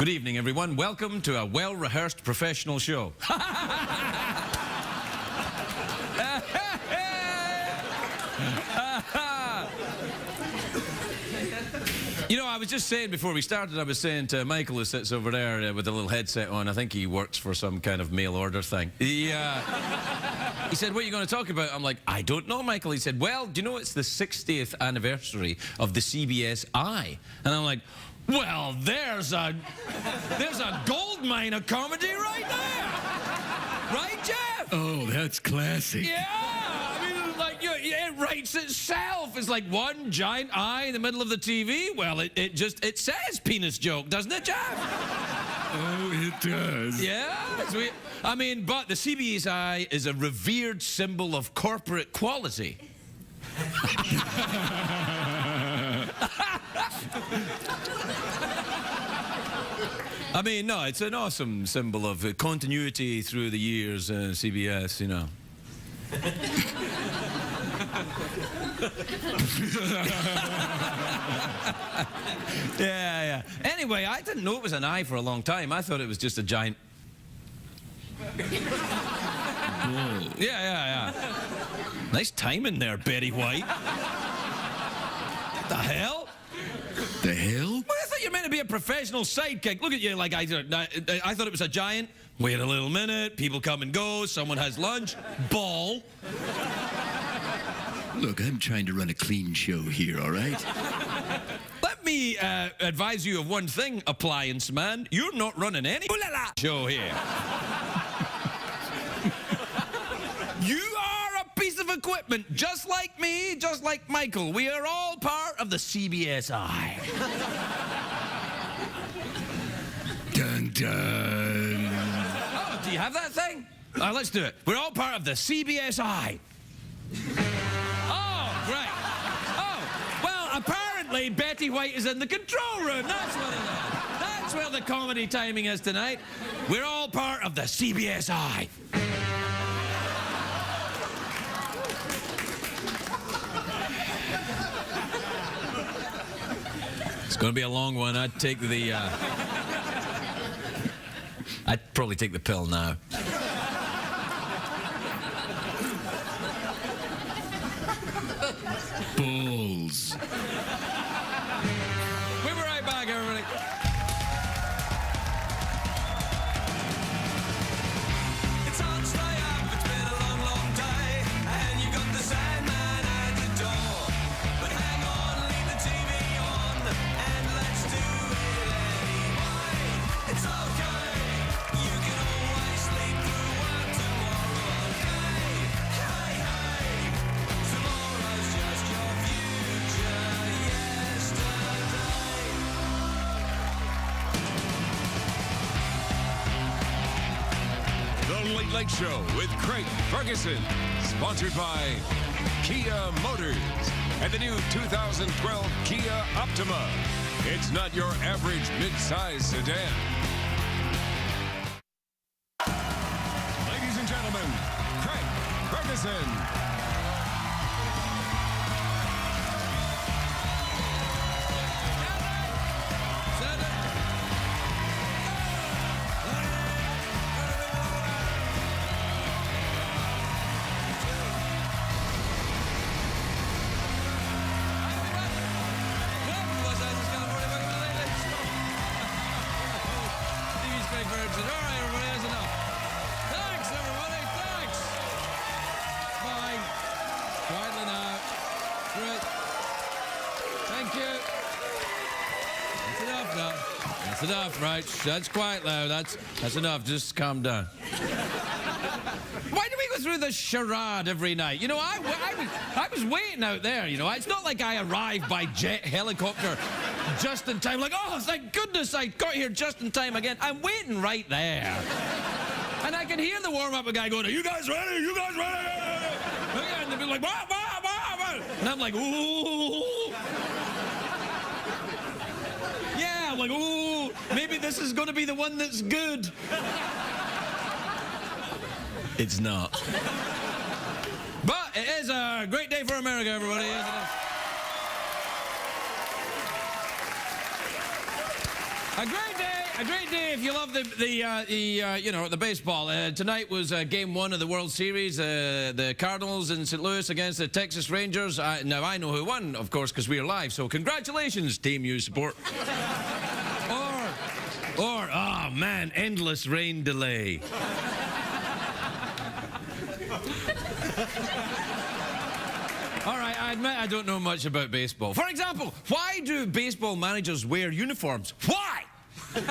Good evening, everyone. Welcome to a well-rehearsed professional show. You know, I was just saying before we started, I was saying to Michael, who sits over there with a little headset on, I think he works for some kind of mail order thing. He said, what are you going to talk about? I'm like, I don't know, Michael. He said, well, do you know it's the 60th anniversary of the CBS Eye? And I'm like, well, there's a gold mine of comedy right there. Right, Jeff? Oh, that's classic. Yeah. I mean, like, it writes itself. It's like one giant eye in the middle of the TV. Well, it says penis joke, doesn't it, Jeff? Oh, it does. Yeah. I mean, but the CBS Eye is a revered symbol of corporate quality. I mean, no, it's an awesome symbol of continuity through the years, CBS, you know. Yeah. Anyway, I didn't know it was an eye for a long time. I thought it was just a giant... Yeah. Nice timing there, Betty White. What the hell? The hell? Well, I thought you were meant to be a professional sidekick. Look at you, like I thought it was a giant. Wait a little minute. People come and go. Someone has lunch. Ball. Look, I'm trying to run a clean show here, all right? Let me advise you of one thing, appliance man. You're not running any show here. You are a piece of equipment, just like me, just like Michael. We are all part of the CBS Eye. Dun, dun. Oh, do you have that thing? Let's do it. We're all part of the CBS Eye. Oh, right. Oh, well, apparently Betty White is in the control room. That's what it is. That's where the comedy timing is tonight. We're all part of the CBS Eye. It's going to be a long one. I'd probably take the pill now. Balls. We'll be right back, everybody. It's hard to stay up, it's been a long, long day, and you got the Sandman at the door. But hang on, leave the TV on, and let's do it anyway. It's okay, you can always sleep through work tomorrow, okay? Hey, tomorrow's just your future yesterday. The Late Late Show with Craig Ferguson, sponsored by Kia Motors and the new 2012 Kia Optima. It's not your average mid-size sedan. Ladies and gentlemen, Craig Ferguson. All right, everybody, that's enough. Thanks, everybody, thanks. Fine. Quietly now. Right. Thank you. That's enough now. That's enough, right? That's quiet now. That's enough. Just calm down. Why do we go through this charade every night? You know, I was waiting out there, you know. It's not like I arrived by jet helicopter just in time, like, oh, thank goodness I got here just in time again. I'm waiting right there. And I can hear the warm-up guy going, are you guys ready? Are you guys ready? And they'll be like, bah, bah, bah, bah. And I'm like, ooh. Yeah, I'm like, ooh, maybe this is going to be the one that's good. It's not. But it is a great day for America, everybody, isn't it? A great day A great day if you love the baseball. Tonight was game one of the World Series. The Cardinals in St. Louis against the Texas Rangers. Now I know who won, of course, because we're live. So congratulations, team you support. Oh man, endless rain delay. All right, I admit I don't know much about baseball. For example, why do baseball managers wear uniforms? Why? It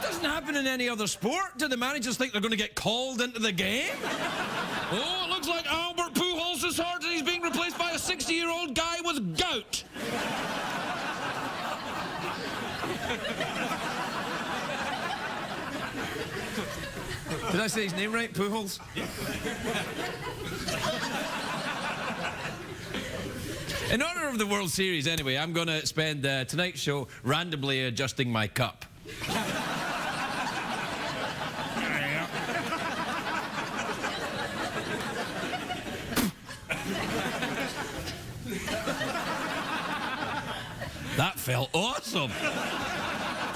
doesn't happen in any other sport. Do the managers think they're going to get called into the game? Oh, it looks like Albert Pujols is hurt and he's being replaced by a 60-year-old guy with gout. Did I say his name right? Pujols? In honor of the World Series, anyway, I'm going to spend tonight's show randomly adjusting my cup. That felt awesome.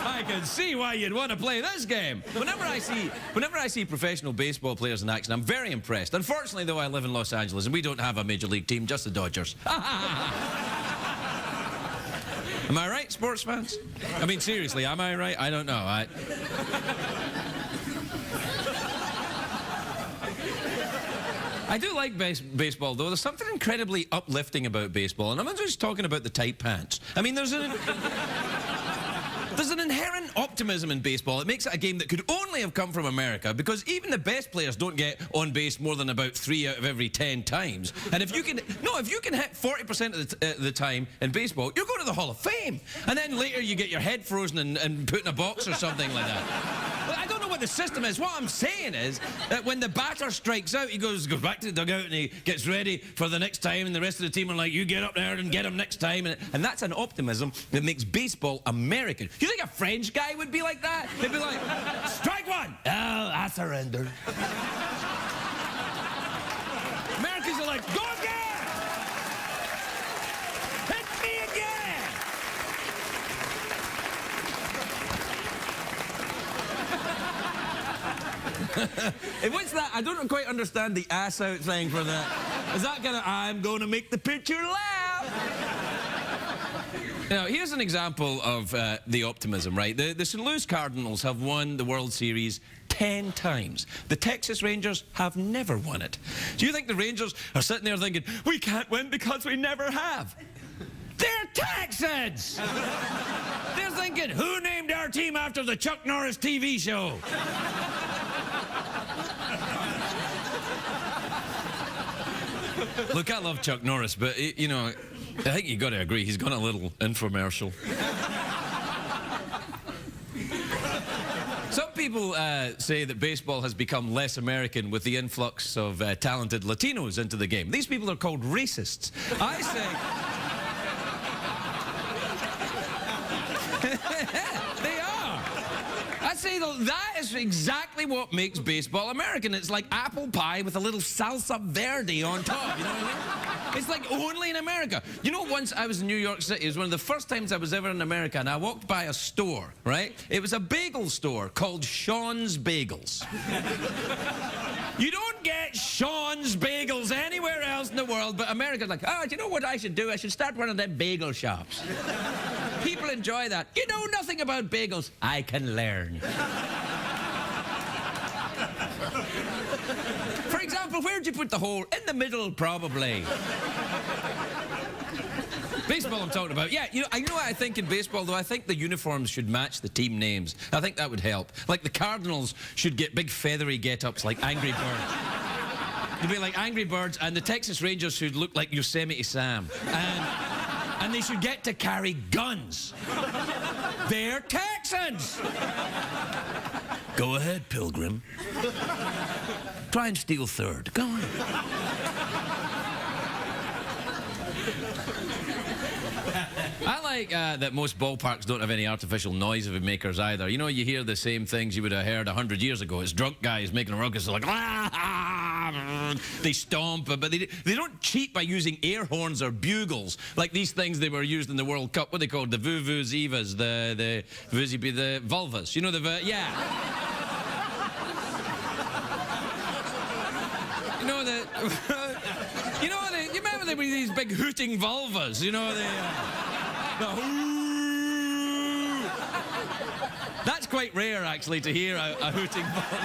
I can see why you'd want to play this game. Whenever I see professional baseball players in action, I'm very impressed. Unfortunately, though, I live in Los Angeles and we don't have a major league team, just the Dodgers. Am I right, sports fans? I mean, seriously, am I right? I don't know. I do like baseball, though. There's something incredibly uplifting about baseball, and I'm not just talking about the tight pants. I mean, there's an inherent optimism in baseball. It makes it a game that could only have come from America, because even the best players don't get on base more than about 3 out of every 10 times. And if you can hit 40% of the time in baseball, you're going to the Hall of Fame. And then later you get your head frozen and put in a box or something like that. But I don't know what the system is. What I'm saying is that when the batter strikes out, he goes back to the dugout and he gets ready for the next time, and the rest of the team are like, you get up there and get him next time. And that's an optimism that makes baseball American. You think a French guy would be like that? They'd be like, strike one! Oh, I surrender. Americans are like, go again! Hit me again! And what's that? I don't quite understand the ass out thing for that. Is that kind of, I'm going to make the pitcher laugh? Now, here's an example of the optimism, right? The St. Louis Cardinals have won the World Series 10 times. The Texas Rangers have never won it. Do you think the Rangers are sitting there thinking, we can't win because we never have? They're Texans! They're thinking, who named our team after the Chuck Norris TV show? Look, I love Chuck Norris, but, you know, I think you've got to agree, he's gone a little infomercial. Some people say that baseball has become less American with the influx of talented Latinos into the game. These people are called racists. I say... They are. I say that is exactly what makes baseball American. It's like apple pie with a little salsa verde on top, you know what I mean? It's like only in America. You know, once I was in New York City, it was one of the first times I was ever in America, and I walked by a store, right? It was a bagel store called Sean's Bagels. You don't get Sean's Bagels anywhere else in the world, but America's like, oh, do you know what I should do? I should start one of them bagel shops. People enjoy that. You know nothing about bagels. I can learn. For example, where'd you put the hole? In the middle, probably. Baseball I'm talking about. Yeah, you know what I think in baseball, though? I think the uniforms should match the team names. I think that would help. Like the Cardinals should get big feathery get-ups like Angry Birds. They'd be like Angry Birds, and the Texas Rangers should look like Yosemite Sam. And they should get to carry guns. They're Texans! Go ahead, Pilgrim. Try and steal third. Go on. I like that most ballparks don't have any artificial noise makers either. You know, you hear the same things you would have heard 100 years ago. It's drunk guys making a ruckus like... they stomp, but they don't cheat by using air horns or bugles like these things they were used in the World Cup. What are they called? The vuvuzivas, the vulvas. You know yeah. You know the. You remember there were these big hooting vulvas? You know That's quite rare, actually, to hear a hooting vulva.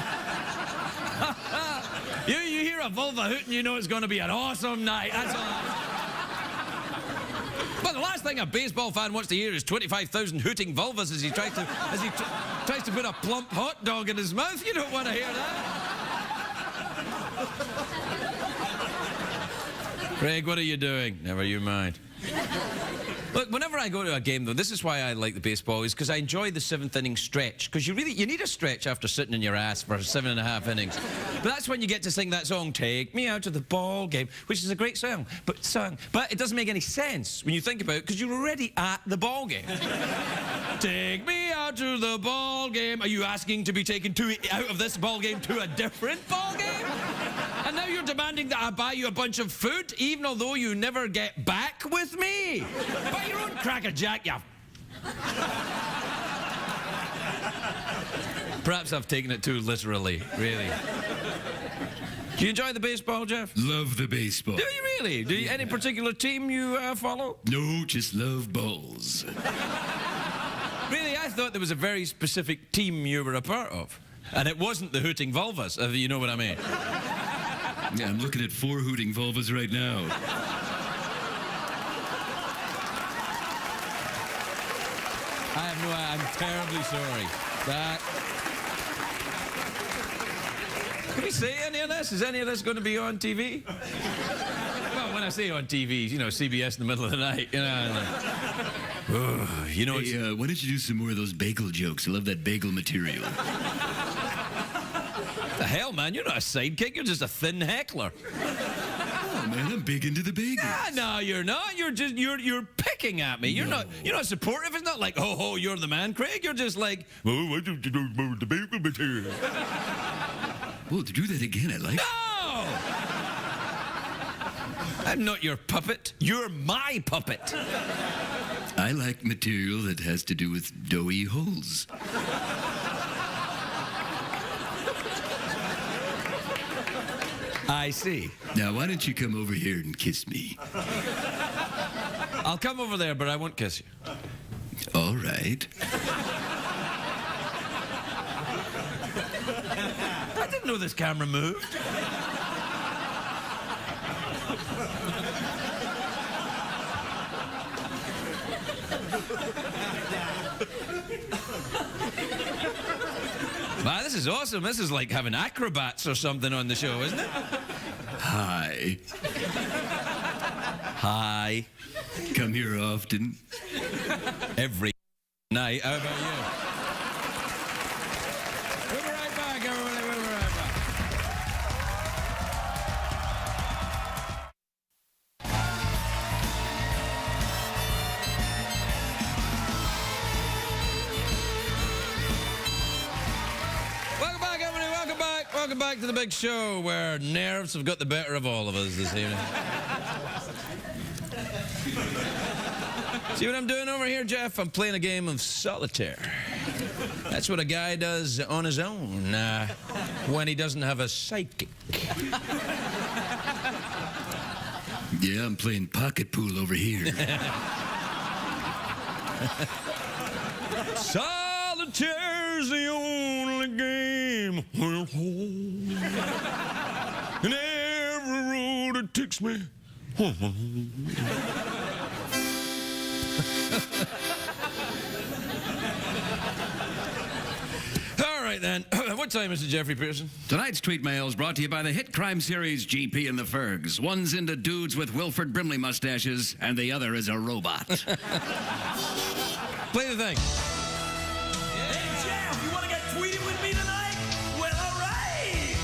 you hear a vulva hooting, you know it's going to be an awesome night. That's all. But the last thing a baseball fan wants to hear is 25,000 hooting vulvas as he tries to put a plump hot dog in his mouth. You don't want to hear that. Craig, what are you doing? Never you mind. Look, whenever I go to a game, though, this is why I like the baseball, is because I enjoy the seventh inning stretch. Because you need a stretch after sitting in your ass for 7.5 innings. But that's when you get to sing that song, Take Me Out to the Ball Game, which is a great song. But it doesn't make any sense when you think about it, because you're already at the ball game. Take me out to the ball game. Are you asking to be taken out of this ball game to a different ball game? And now you're demanding that I buy you a bunch of food, even although you never get back with me? Buy your own Cracker Jack, you... Perhaps I've taken it too literally, really. Do you enjoy the baseball, Jeff? Love the baseball. Do you really? Do you, any particular team you follow? No, just love balls. Really, I thought there was a very specific team you were a part of. And it wasn't the Hooting Vulvas, if you know what I mean. Yeah, I'm looking at 4 hooting vulvas right now. I'm terribly sorry. Can we say any of this? Is any of this going to be on TV? Well, when I say on TV, you know, CBS in the middle of the night, you know. You know. Hey, why don't you do some more of those bagel jokes? I love that bagel material. The hell, man? You're not a sidekick. You're just a thin heckler. Oh man, I'm big into the bagels. Ah, no, you're not. You're picking at me. You're not supportive. It's not like, oh, you're the man, Craig. You're just like, oh, why don't you do the bagel material? Well, to do that again, I like. No! I'm not your puppet. You're my puppet. I like material that has to do with doughy holes. I see. Now, why don't you come over here and kiss me? I'll come over there, but I won't kiss you. All right. I didn't know this camera moved. Wow, this is awesome. This is like having acrobats or something on the show, isn't it? Hi. Hi. Come here often. Every night. How about you? We'll be right back, everybody. We'll be right back. Welcome back to the big show where nerves have got the better of all of us this evening. See what I'm doing over here, Jeff? I'm playing a game of solitaire. That's what a guy does on his own when he doesn't have a sidekick. Yeah, I'm playing pocket pool over here. Solitaire's the only game we'll hold. And every road it takes me home. All right, then. What time is it, Jeffrey Pearson? Tonight's Tweet Mail is brought to you by the hit crime series GP and the Fergs. One's into dudes with Wilford Brimley mustaches, and the other is a robot. Play the thing. Hey, Jeff, you want to get tweeted with me tonight? Well, all right.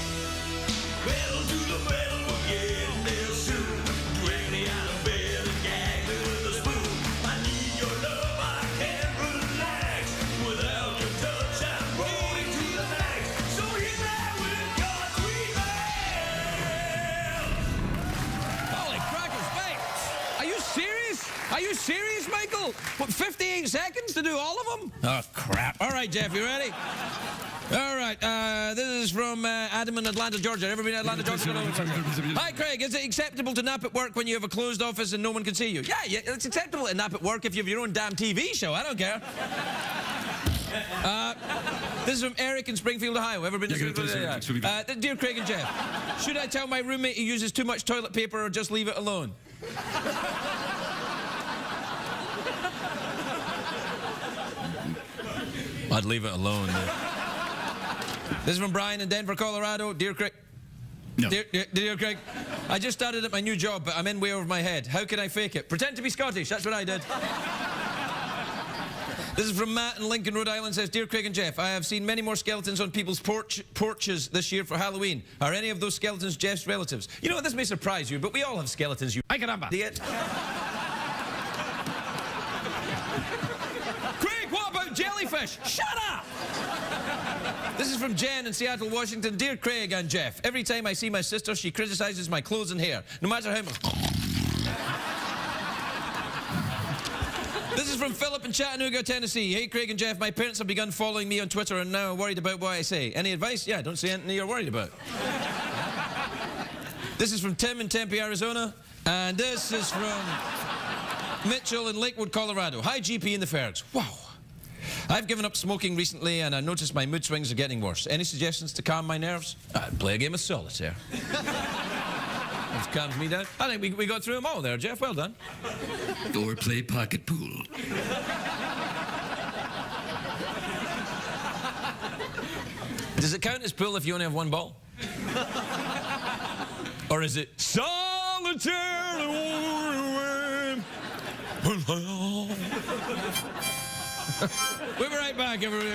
Pedal to the metal, we're getting there soon. Drag me out of bed and gag me with a spoon. I need your love, I can't relax. Without your touch, I'm rolling to the max. So hit that with your tweet mail. Christ, Michael! What, 58 seconds to do all of them? Oh, crap. All right, Jeff, you ready? All right, this is from Adam in Atlanta, Georgia. Ever been in Atlanta, Georgia? Hi, Craig. Is it acceptable to nap at work when you have a closed office and no one can see you? Yeah, it's acceptable to nap at work if you have your own damn TV show. I don't care. This is from Eric in Springfield, Ohio. Ever been to Springfield? Dear Craig and Jeff, should I tell my roommate he uses too much toilet paper or just leave it alone? I'd leave it alone. This is from Brian in Denver, Colorado. Dear Craig. No. Dear Craig, I just started at my new job, but I'm in way over my head. How can I fake it? Pretend to be Scottish. That's what I did. This is from Matt in Lincoln, Rhode Island. Says, Dear Craig and Jeff, I have seen many more skeletons on people's porches this year for Halloween. Are any of those skeletons Jeff's relatives? You know what? This may surprise you, but we all have skeletons. I can have it. Craig, what about jellyfish? Shut up! This is from Jen in Seattle, Washington. Dear Craig and Jeff, every time I see my sister, she criticizes my clothes and hair, no matter how much. This is from Philip in Chattanooga, Tennessee. Hey, Craig and Jeff, my parents have begun following me on Twitter and now I'm worried about what I say. Any advice? Yeah, don't say anything you're worried about. This is from Tim in Tempe, Arizona. And this is from Mitchell in Lakewood, Colorado. Hi, GP in the Fergs. Wow. I've given up smoking recently and I noticed my mood swings are getting worse. Any suggestions to calm my nerves? I'd play a game of solitaire. Which calms me down. I think we got through them all there, Jeff. Well done. Or play pocket pool. Does it count as pool if you only have one ball? Or is it solitaire? We'll be right back, everybody.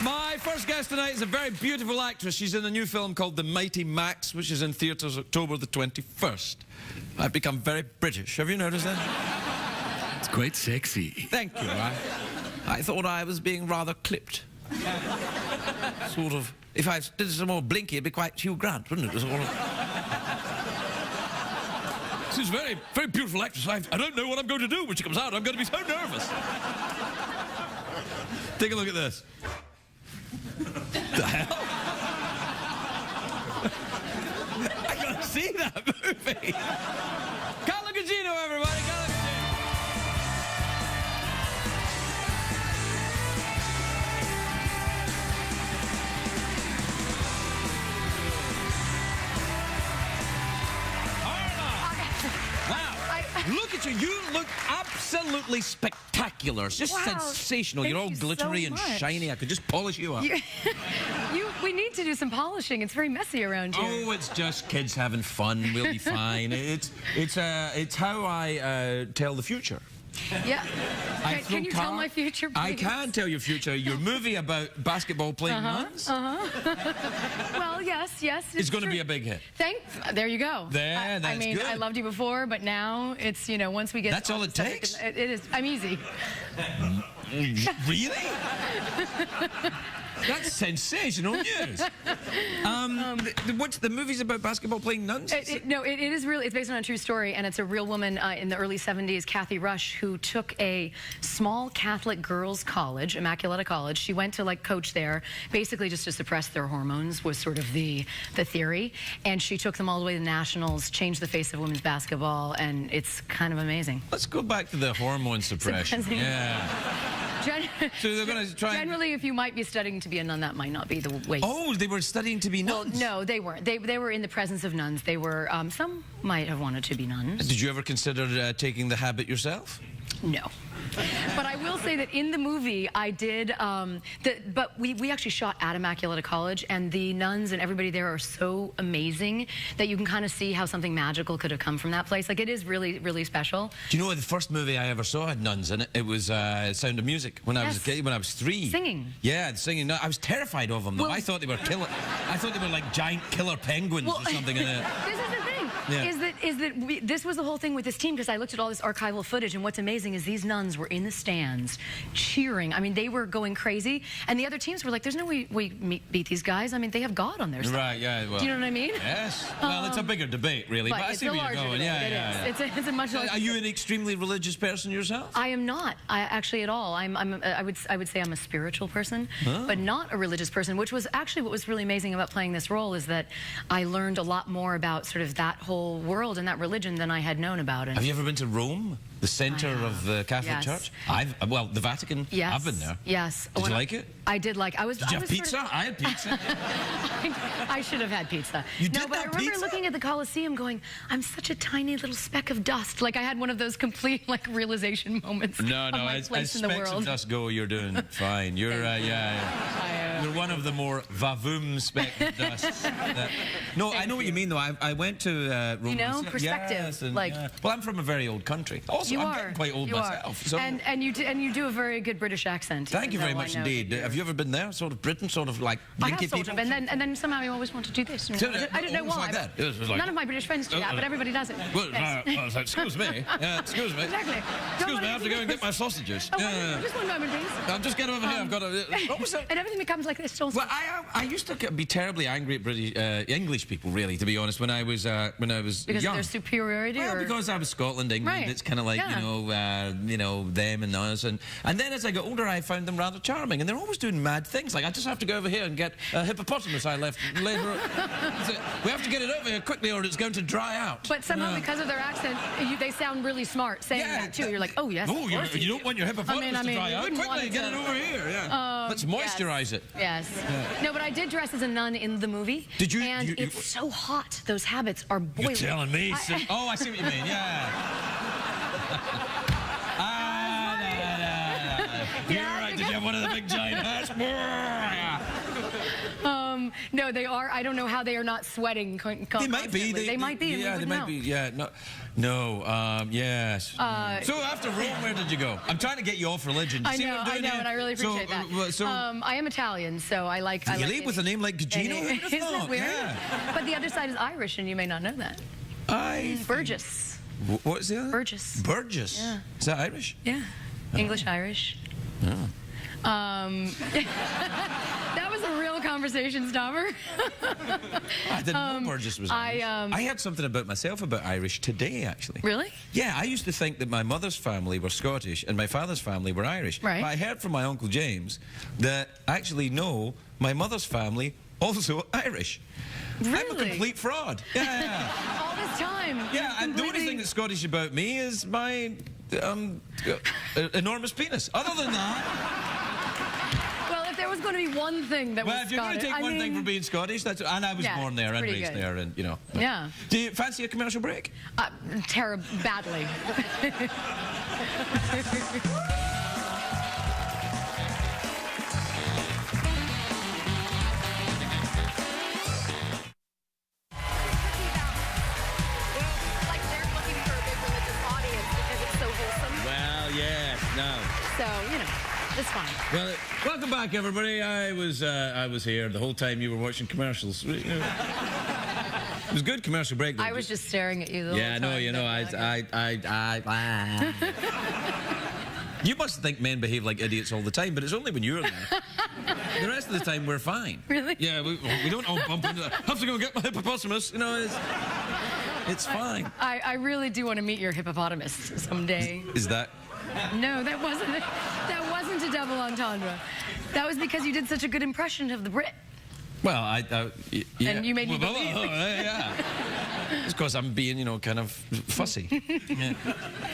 My first guest tonight is a very beautiful actress. She's in a new film called The Mighty Max, which is in theatres October the 21st. I've become very British. Have you noticed that? It's quite sexy. Thank you. I thought I was being rather clipped. Sort of. If I did some more blinky, it'd be quite Hugh Grant, wouldn't it? Sort of. She's a very, very beautiful actress. I don't know what I'm going to do when she comes out. I'm going to be so nervous. Take a look at this. The hell? I gotta see that movie. Carla Gugino, everybody. Carla Gugino. Look at you. You look absolutely spectacular. It's just sensational. You're all glittery and shiny. I could just polish you up. We need to do some polishing. It's very messy around here. Oh, it's just kids having fun. We'll be fine. It's how I tell the future. Yeah. Can you tell my future, please? I can tell your future. Your movie about basketball playing nuns? Well, yes. It's going to be a big hit. There you go. That's I mean, good. I loved you before, but now it's, you know, once we get... That's all it takes? It is. I'm easy. Really? That's sensational news. What's the movie's about basketball playing nuns? No, it is really, it's based on a true story, and it's a real woman in the early 70s, Kathy Rush, who took a small Catholic girls' college, Immaculata College. She went to like coach there, basically just to suppress their hormones was sort of the theory. And she took them all the way to the nationals, changed the face of women's basketball, and it's kind of amazing. Let's go back to the hormone suppression. Yeah. So they're going to try. Generally, if you might be studying to be a nun, that might not be the way. Oh, they were studying to be nuns? Well, no, they weren't. They were in the presence of nuns. They were, some might have wanted to be nuns. Did you ever consider taking the habit yourself? No. But I will say that in the movie, I did, but we actually shot at Immaculata College, and the nuns and everybody there are so amazing that you can kind of see how something magical could have come from that place. Like, it is really, really special. Do you know the first movie I ever saw had nuns in it? It was Sound of Music when I was a kid, when I was 3. Singing. Yeah, singing. No, I was terrified of them, though. I thought they were like giant killer penguins or something in it. This is the thing, is that this was the whole thing with this team, because I looked at all this archival footage, and what's amazing is these nuns were in the stands cheering. I mean, they were going crazy, and the other teams were like, there's no way we beat these guys. I mean, they have God on their side. Right, yeah. Well, do you know what I mean? Yes. Well, it's a bigger debate, really. But I it's see a where you're larger going. debate. Yeah. It's a much larger Are you an extremely religious person yourself? I am not. I actually at all. I would say I'm a spiritual person, but not a religious person, which was actually what was really amazing about playing this role, is that I learned a lot more about sort of that whole world and that religion than I had known about. Have you ever been to Rome, the center of the Catholic Yes. Church? Well, the Vatican. Yes. I've been there. Yes. Did you like it? I did like. Did you have pizza? I had pizza. I should have had pizza. You no, did but I have remember pizza? looking at the Colosseum going, I'm such a tiny little speck of dust. Like I had one of those complete like realization moments No, of my as place in the specks of world. dust go, you're doing fine. You're, You're one of the more vavoom speck of dust. No, I know what you mean, though. I went to Rome. You know, perspective. Yes, and, like, well, I'm from a very old country. Also, you I'm are getting quite old you myself. Are. So And you do a very good British accent. thank you very even though much I know that indeed. you're- Have you ever been there? Sort of Britain, sort of like I linky have sort people? of, and then somehow you always want to do this. So, I don't know always why. like that. It was like- None of my British friends do that, but everybody does it. Well, Yes. excuse me. Excuse me. Exactly. Excuse me, I have to go and get my sausages. Just one moment, please. I'll just get over here. I've got a... What was that? And everything becomes like this. Well, I used to be terribly angry at British English people, really, to be honest, when I was Because young. of their superiority, Well, or because I was Scotland, England, Right. it's kind of like you know them and us, and then as I got older, I found them rather charming, and they're always doing mad things. Like I just have to go over here and get a hippopotamus I left later. We have to get it over here quickly, or it's going to dry out. But somehow, because of their accent, they sound really smart saying that too. You're like, oh yes. Oh, of course you don't want your hippopotamus I mean, to dry you out. wouldn't want Quickly, it get it to- over here. Yeah. Let's moisturize it. Yes. No, but I did dress as a nun in the movie. Did you? And it's so hot. Those habits are boiling. You're telling me. Oh, I see what you mean. Yeah. You're right. Did you have one of the big giant hats? No, they are. I don't know how they are not sweating. They might be. They might be. Yeah, they might be. Yeah. No. Yes. So after Rome, where did you go? I'm trying to get you off religion. I know, and I really appreciate that. I am Italian, so I like. You leave with a name like Gugino? Who would have Isn't thought? that weird? Yeah. But the other side is Irish, and you may not know that. Burgess. What's the other? Burgess. Burgess. Yeah. Is that Irish? Yeah. English Irish. That was a real conversation stopper. I didn't know Burgess was Irish. I heard something about myself about Irish today, actually. Really? Yeah, I used to think that my mother's family were Scottish and my father's family were Irish. Right. But I heard from my Uncle James that actually, no, my mother's family also Irish. I'm a Really? complete fraud. Yeah. All this time. Yeah, and the only thing that's Scottish about me is my enormous penis. Other than that... Well, if there was going to be one thing that Well, was if you're going to Scottish, take one thing from being Scottish, that's... And I was Yeah, born there and pretty raised good. there, and, you know. Yeah. Do you fancy a commercial break? Terrible, badly. Like they're looking for a big religious audience because it's so wholesome. Well, yes, no. So, you know, it's fine. Well, welcome back, everybody. I was here the whole time you were watching commercials. It was a good commercial break. Though. I was just staring at you the whole Yeah, time. no, you know, You must think men behave like idiots all the time, but it's only when you're there. The rest of the time, we're fine. Really? Yeah, we don't all bump into that. Have to go get my hippopotamus. You know, it's fine. I really do want to meet your hippopotamus someday. Is that... No, that wasn't a double entendre. That was because you did such a good impression of the Brit. Well, yeah. And you made me believe. Yeah. It's because I'm being, you know, kind of fussy. Yeah.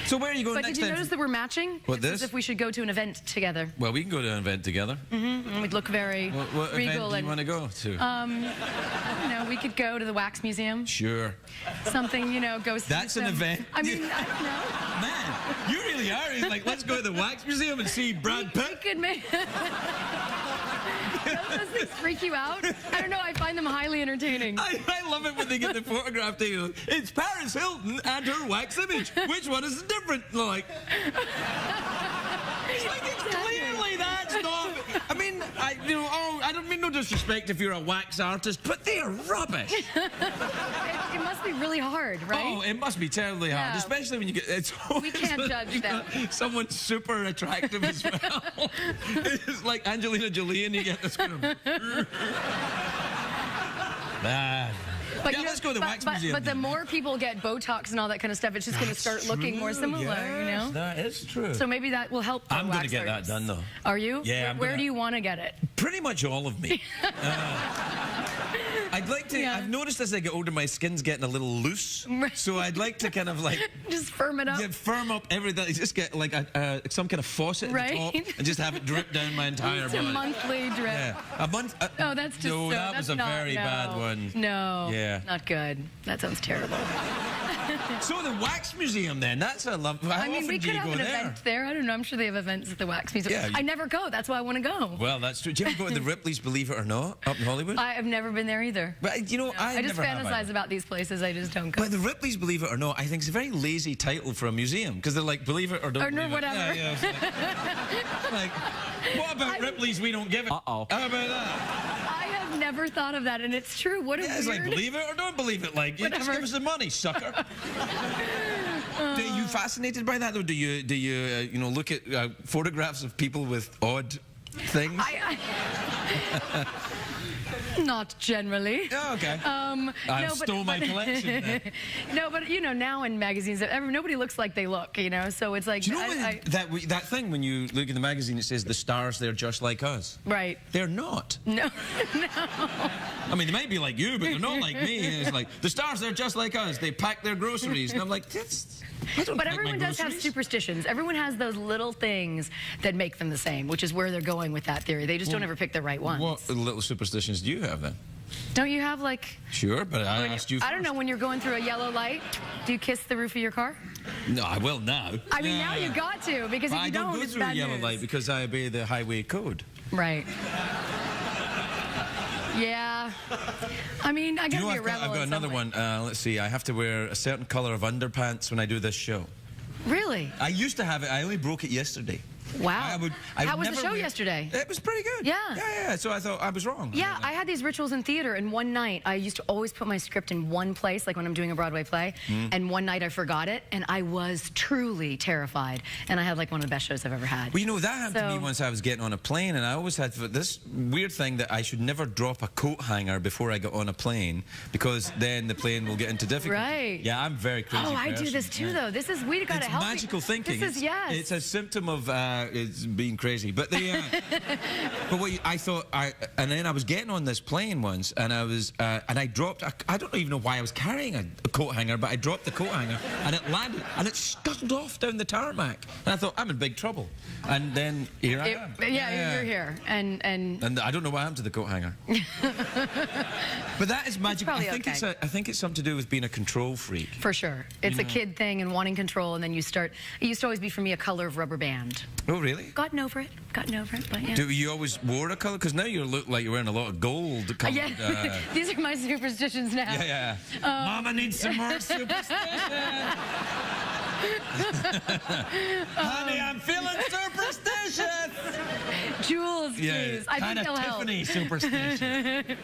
So where are you going But next did you time? notice that we're matching? What, It's this? as if we should go to an event together. Well, we can go to an event together. And we'd look very What event regal. do you And, want to go to? you know, we could go to the Wax Museum. Sure. Something, you know, go see That's an some- event? I mean, I don't know. Man, you really are. He's like, let's go to the Wax Museum and see Brad We Pitt. could make... Don't those things freak you out? I don't know. I find them highly entertaining. I love it when they get the photograph taken. It's Paris Hilton and her wax image. Which one is different? Like, it's like it's clearly that's not. I mean, I don't mean no disrespect if you're a wax artist, but they are rubbish. It must be really hard, right? Oh, it must be terribly hard, Yeah. especially when you get. It's We can't judge that. Someone super attractive as well. It's like Angelina Jolie, and you get this kind of. But yeah, you know, let's go to the wax museum. But the then. more people get Botox and all that kind of stuff, it's just going to start looking more similar, you know? That is true. So maybe that will help. I'm going to get that done, though. Are you? Yeah, Where do you want to get it? Pretty much all of me. I'd like to. Yeah. I've noticed as I get older, my skin's getting a little loose. So I'd like to kind of like Just firm it up. firm up everything. Just get like some kind of faucet at the top Right. and just have it drip down my entire It's a body. monthly drip. Yeah, a month. Oh, that's just no, so, that that's was a not, very no. bad one. No. Yeah. Not good. That sounds terrible. So the wax museum, then that's a love. How I mean, often we do could you have go an there? event there. I don't know. I'm sure they have events at the Wax Museum. Yeah, I never go. That's why I want to go. Well, that's true. Do you ever go to the Ripley's, believe it or not, up in Hollywood? I have never been there either. But you know, I just never have fantasize either. about these places. I just don't go. But the Ripley's, believe it or not, I think it's a very lazy title for a museum because they're like, believe it or don't Or no, believe whatever. it. Yeah, it's like, what about Ripley's? We don't give it. Uh-oh. How about that? I have never thought of that, and it's true. What a Yeah, it's like, weird... believe it or don't believe it. Like, you just Whatever. give us the money, sucker. Are you fascinated by that, though? Do you you know, look at photographs of people with odd things? Not generally. Oh, okay. No, I stole my collection then. No, but you know, now in magazines, nobody looks like they look. You know, so it's like. Do you know when that thing when you look in the magazine, it says the stars, they're just like us? Right. They're not. No. I mean, they might be like you, but they're not like me. And it's like, the stars, they're just like us. They pack their groceries. And I'm like, I don't But pack my everyone does have groceries. superstitions. Everyone has those little things that make them the same, which is where they're going with that theory. They just don't ever pick the right ones. What little superstitions do you have then? Don't you have like... Sure, but I asked you I don't know, when you're going through a yellow light, do you kiss the roof of your car? No, I will now. I mean, now you got to, because if I you don't go it's through a bad yellow news. light because I obey the highway code. Right. Yeah. I mean, I Do you gotta know be a I've rebel got in another some way. one. Let's see. I have to wear a certain color of underpants when I do this show. Really? I used to have it. I only broke it yesterday. Wow. I would How was the never show wear- yesterday? It was pretty good. Yeah. Yeah. So I thought I was wrong. Yeah, I had these rituals in theater, and one night I used to always put my script in one place, like when I'm doing a Broadway play, and one night I forgot it, and I was truly terrified, and I had like one of the best shows I've ever had. Well, you know, that happened to me So- once I was getting on a plane, and I always had this weird thing that I should never drop a coat hanger before I got on a plane, because then the plane will get into difficulty. Right. Yeah, I'm very crazy. Oh, I do person. this too, Yeah. though. This is, we gotta It's help. magical thinking. This is, yes. It's a symptom of it's being crazy. But the but what I thought and then I was getting on this plane once, and I was and I dropped. I don't even know why I was carrying a coat hanger, but I dropped the coat hanger, and it landed, and it scuttled off down the tarmac. And I thought, I'm in big trouble. And then here I am. You're here, and And I don't know what happened to the coat hanger. But that is magic. probably I okay. think it's something to do with being a control freak. for sure, it's a kid thing and wanting control, and then you start. It used to always be for me a color of rubber band. Oh, really? Gotten over it, but yeah. Do you always wore a color? Because now you look like you're wearing a lot of gold. Colored, Yeah, these are my superstitions now. Yeah. Mama needs some more superstition. Honey, I'm feeling superstitious. Jules, please. I kind think of they'll help. Tiffany superstition.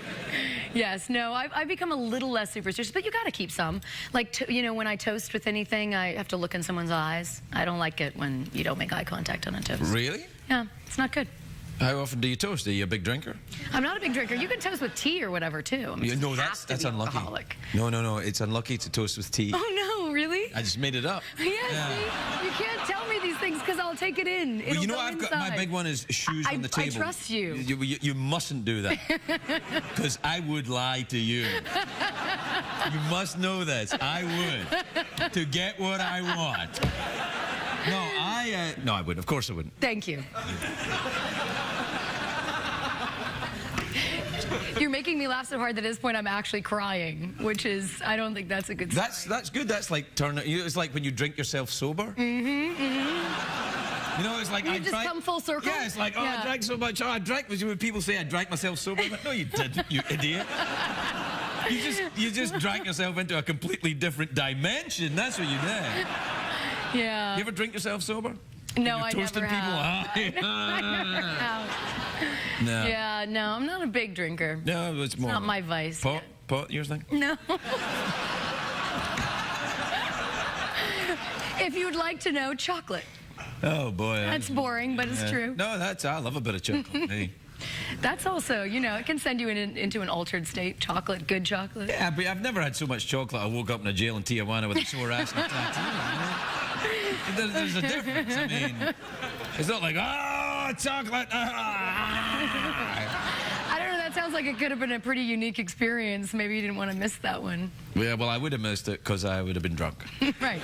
Yes, no, I've become a little less superstitious, but you got to keep some. Like, you know, when I toast with anything, I have to look in someone's eyes. I don't like it when you don't make eye contact on a toast. Really? Yeah, it's not good. How often do you toast? Are you a big drinker? I'm not a big drinker. You can toast with tea or whatever, too. I mean, No, you that's have to be unlucky. alcoholic. No. It's unlucky to toast with tea. Oh, no, really? I just made it up. Yeah, see? You can't tell me these things because I'll take it in. Well, It'll you know, go I've got inside. my big one is shoes on the I table. trust you. You mustn't do that, because I would lie to you. You must know this. I would, to get what I want. No, I wouldn't. Of course I wouldn't. Thank you. You're making me laugh so hard that at this point I'm actually crying, which is, I don't think that's a good sign. That's good. That's like it's like when you drink yourself sober. You know, it's like You I just drank. come full circle? Yeah, it's like, oh, Yeah. I drank so much. Oh, I drank. When people say I drank myself sober, I'm like, no, you didn't, you idiot. You just drank yourself into a completely different dimension. That's what you did. Yeah. You ever drink yourself sober? No, You're I toasting never people? have. I never have. No. Yeah, no, I'm not a big drinker. No, it's more. Not my vice. Pot? Pot, your thing? No. If you'd like to know, chocolate. Oh, boy. That's boring, but it's true. No, I love a bit of chocolate. Hey. That's also, you know, it can send you into an altered state. Chocolate, good chocolate. Yeah, but I've never had so much chocolate. I woke up in a jail in Tijuana with a sore ass and a tattoo. There's a difference. I mean, it's not like, oh, chocolate. I don't know, that sounds like it could have been a pretty unique experience. Maybe you didn't want to miss that one. Yeah, well, I would have missed it because I would have been drunk. Right.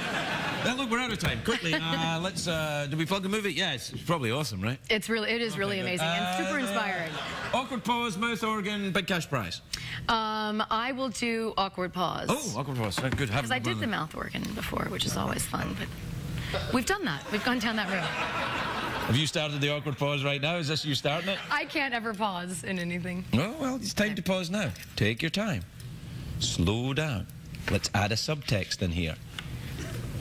Now, look, we're out of time. Quickly, let's, do we plug the movie? Yeah, it's probably awesome, right? It is really amazing and super inspiring. Awkward pause, mouth organ, big cash prize. I will do awkward pause. Oh, awkward pause. Good. Because I did the mouth organ before, which is always fun, but we've done that. We've gone down that road. Have you started the awkward pause right now? Is this you starting it? I can't ever pause in anything. Oh, well, it's time to pause now. Take your time. Slow down. Let's add a subtext in here.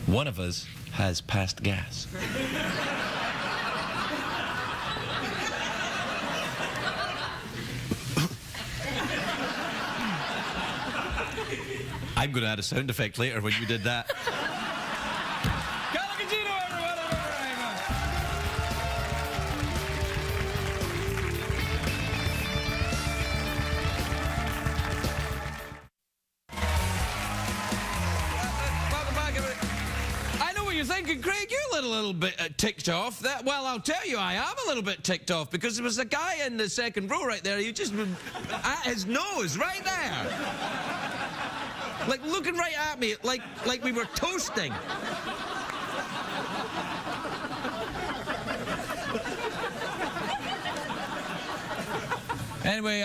One of us has passed gas. I'm going to add a sound effect later when you did that. Carla Gugino, everyone! Welcome back, everybody. I know what you're thinking, Craig. You're a little bit ticked off. Well, I'll tell you, I am a little bit ticked off because there was a guy in the second row right there. You just at his nose right there, like looking right at me, like we were toasting. Anyway,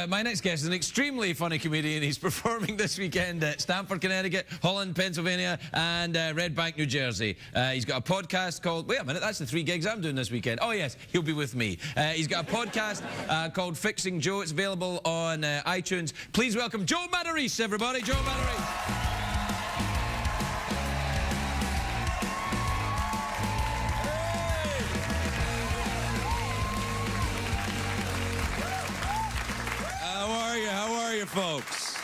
my next guest is an extremely funny comedian. He's performing this weekend at Stamford, Connecticut, Holland, Pennsylvania, and Red Bank, New Jersey. He's got a podcast called... Wait a minute, that's the 3 gigs I'm doing this weekend. Oh, yes, he'll be with me. He's got a podcast called Fixing Joe. It's available on iTunes. Please welcome Joe Matarese, everybody. Joe Matarese. How are you, folks?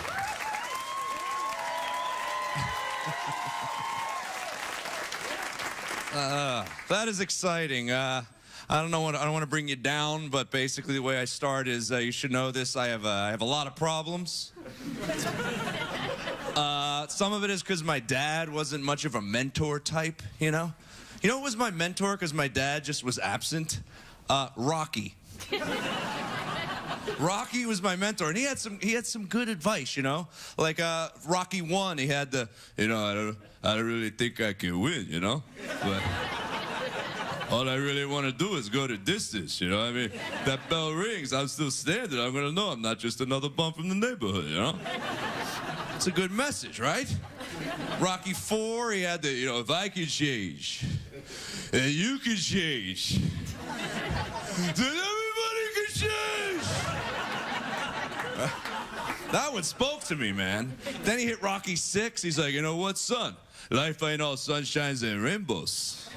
That is exciting. I don't want to bring you down, but basically the way I start is you should know this. I have a lot of problems. Some of it is because my dad wasn't much of a mentor type, you know. You know what was my mentor? Because my dad just was absent. Rocky. Rocky was my mentor, and he had some good advice, you know. Like Rocky 1, he had the, you know, I don't really think I can win, you know. But all I really want to do is go the distance, you know. I mean, that bell rings, I'm still standing. I'm gonna know I'm not just another bum from the neighborhood, you know. It's a good message, right? Rocky 4, he had the, you know, if I can change, and you can change, then everybody can change. That one spoke to me, man. Then he hit Rocky 6. He's like, you know what, son? Life ain't all sunshines and rainbows.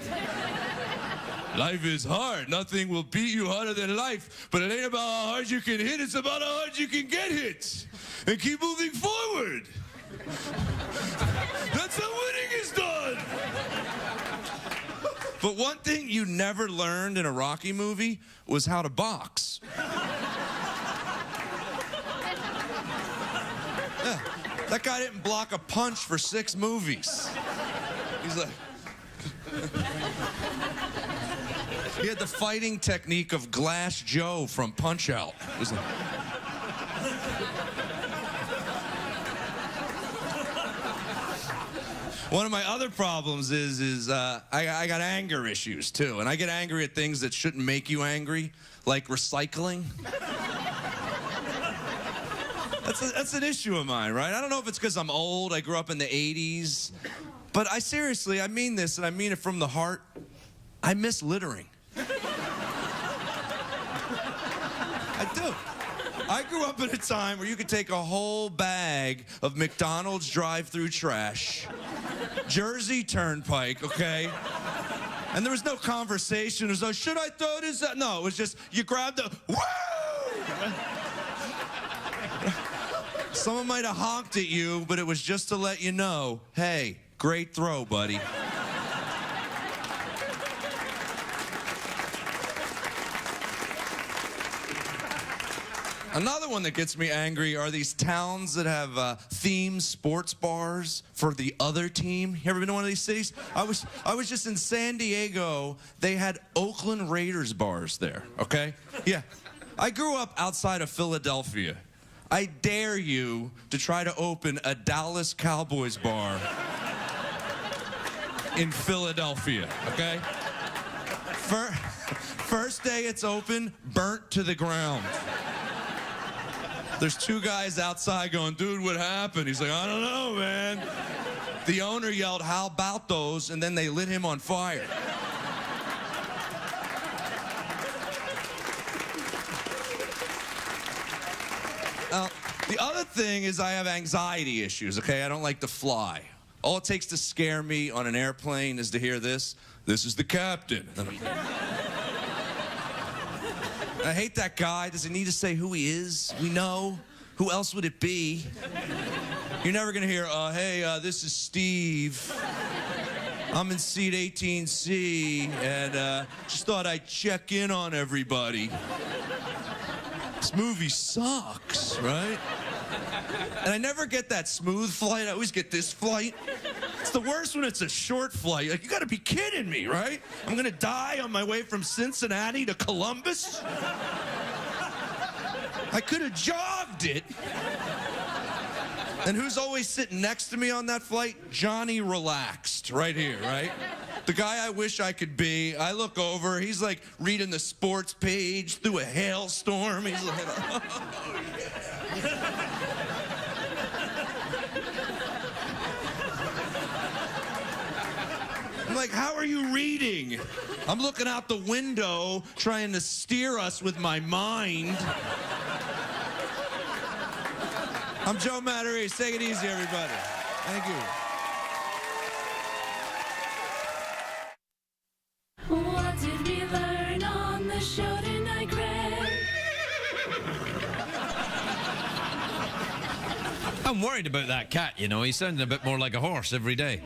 Life is hard. Nothing will beat you harder than life. But it ain't about how hard you can hit. It's about how hard you can get hit. And keep moving forward. That's how winning is done. But one thing you never learned in a Rocky movie was how to box. Yeah, that guy didn't block a punch for 6 movies. He's like... He had the fighting technique of Glass Joe from Punch-Out. Like... One of my other problems is I got anger issues, too. And I get angry at things that shouldn't make you angry, like recycling. That's an issue of mine, right? I don't know if it's because I'm old, I grew up in the 80s, but I mean this, and I mean it from the heart. I miss littering. I do. I grew up in a time where you could take a whole bag of McDonald's drive-through trash, Jersey Turnpike, okay? And there was no conversation. It was like, should I throw this out? No, it was just, you grab the, woo! Someone might have honked at you, but it was just to let you know, hey, great throw, buddy. Another one that gets me angry are these towns that have themed sports bars for the other team. You ever been to one of these cities? I was just in San Diego. They had Oakland Raiders bars there, okay? Yeah. I grew up outside of Philadelphia. I dare you to try to open a Dallas Cowboys bar in Philadelphia, okay? First day it's open, burnt to the ground. There's two guys outside going, dude, what happened? He's like, I don't know, man. The owner yelled, how about those? And then they lit him on fire. The other thing is I have anxiety issues, okay? I don't like to fly. All it takes to scare me on an airplane is to hear this. This is the captain. I hate that guy. Does he need to say who he is? We know. Who else would it be? You're never going to hear, hey, this is Steve. I'm in seat 18C, and just thought I'd check in on everybody. This movie sucks, right? And I never get that smooth flight. I always get this flight. It's the worst when it's a short flight. Like, you gotta be kidding me, right? I'm gonna die on my way from Cincinnati to Columbus? I could have jogged it. And who's always sitting next to me on that flight? Johnny Relaxed, right here, right? The guy I wish I could be. I look over, he's like reading the sports page through a hailstorm. He's like, oh, yeah. I'm like, how are you reading? I'm looking out the window trying to steer us with my mind. I'm Joe Matarese. Take it easy, everybody. Thank you. What did we learn on the show tonight, Craig? I'm worried about that cat, you know. He's sounding a bit more like a horse every day.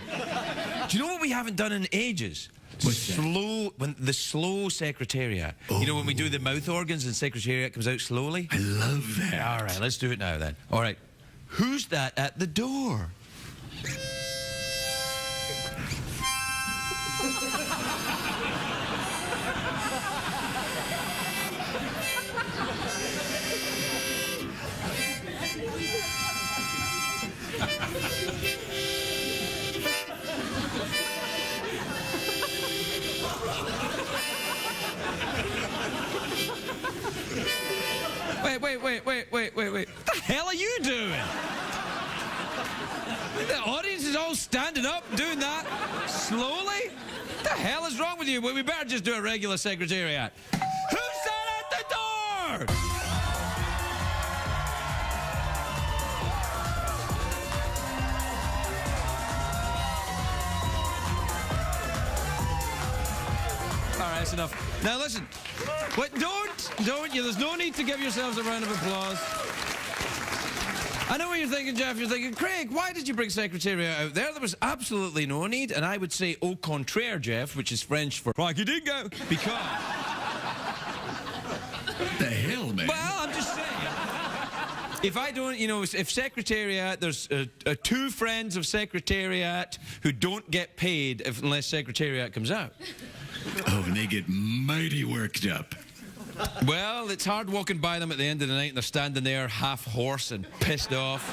Do you know what we haven't done in ages? The slow secretariat. Oh. You know, when we do the mouth organs and secretariat comes out slowly? I love that. All right, let's do it now then. All right. Who's that at the door? Wait. What the hell are you doing? The audience is all standing up doing that slowly? What the hell is wrong with you? Well, we better just do a regular secretariat. Who's that at the door? All right, that's enough. Now listen, don't you? There's no need to give yourselves a round of applause. I know what you're thinking, Jeff. You're thinking, Craig, why did you bring Secretariat out there? There was absolutely no need. And I would say au contraire, Jeff, which is French for Crikey Dingo, because... What the hell, man? Well, I'm just saying. If I don't, you know, if Secretariat, there's two friends of Secretariat who don't get paid unless Secretariat comes out. Oh, and they get mighty worked up. Well, it's hard walking by them at the end of the night and they're standing there half horse and pissed off.